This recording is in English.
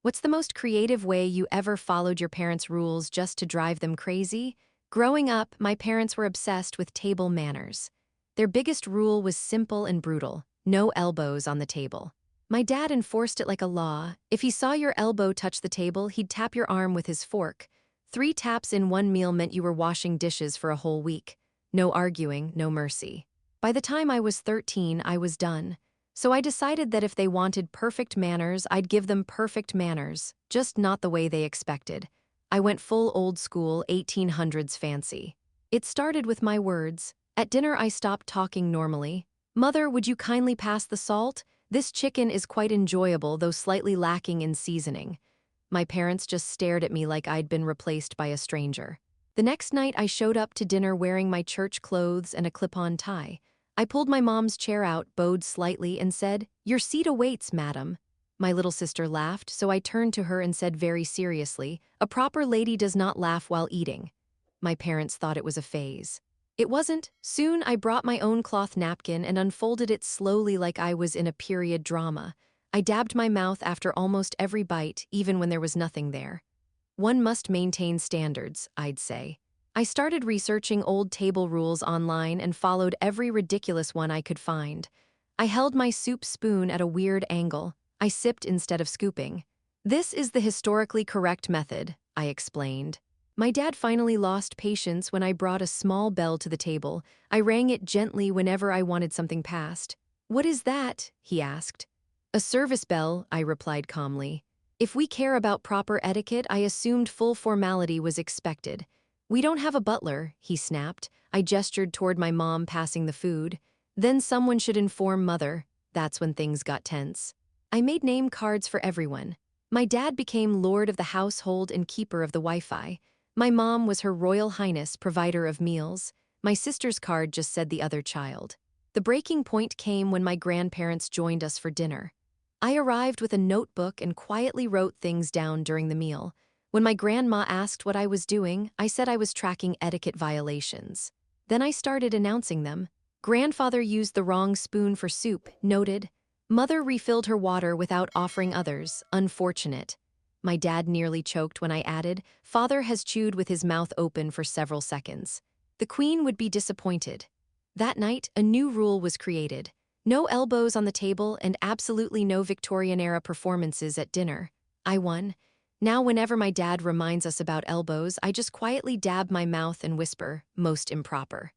What's the most creative way you ever followed your parents' rules just to drive them crazy? Growing up, my parents were obsessed with table manners. Their biggest rule was simple and brutal: no elbows on the table. My dad enforced it like a law. If he saw your elbow touch the table, he'd tap your arm with his fork. 3 taps in one meal meant you were washing dishes for a whole week. No arguing, no mercy. By the time I was 13, I was done. So I decided that if they wanted perfect manners, I'd give them perfect manners, just not the way they expected. I went full old school, 1800s fancy. It started with my words. At dinner, I stopped talking normally. "Mother, would you kindly pass the salt? This chicken is quite enjoyable, though slightly lacking in seasoning." My parents just stared at me like I'd been replaced by a stranger. The next night, I showed up to dinner wearing my church clothes and a clip-on tie. I pulled my mom's chair out, bowed slightly, and said, "Your seat awaits, madam." My little sister laughed, so I turned to her and said very seriously, "A proper lady does not laugh while eating." My parents thought it was a phase. It wasn't. Soon I brought my own cloth napkin and unfolded it slowly like I was in a period drama. I dabbed my mouth after almost every bite, even when there was nothing there. One must maintain standards, I'd say. I started researching old table rules online and followed every ridiculous one I could find. I held my soup spoon at a weird angle. I sipped instead of scooping. "This is the historically correct method," I explained. My dad finally lost patience when I brought a small bell to the table. I rang it gently whenever I wanted something passed. "What is that?" he asked. "A service bell," I replied calmly. If we care about proper etiquette, I assumed full formality was expected. "We don't have a butler," he snapped. I gestured toward my mom passing the food. "Then someone should inform Mother." That's when things got tense. I made name cards for everyone. My dad became lord of the household and keeper of the Wi-Fi. My mom was Her Royal Highness, provider of meals. My sister's card just said the other child. The breaking point came when my grandparents joined us for dinner. I arrived with a notebook and quietly wrote things down during the meal. When my grandma asked what I was doing, I said I was tracking etiquette violations. Then I started announcing them. "Grandfather used the wrong spoon for soup, noted. Mother refilled her water without offering others, unfortunate." My dad nearly choked when I added, "Father has chewed with his mouth open for several seconds." The Queen would be disappointed. That night, a new rule was created. No elbows on the table and absolutely no Victorian-era performances at dinner. I won. Now whenever my dad reminds us about elbows, I just quietly dab my mouth and whisper, "Most improper."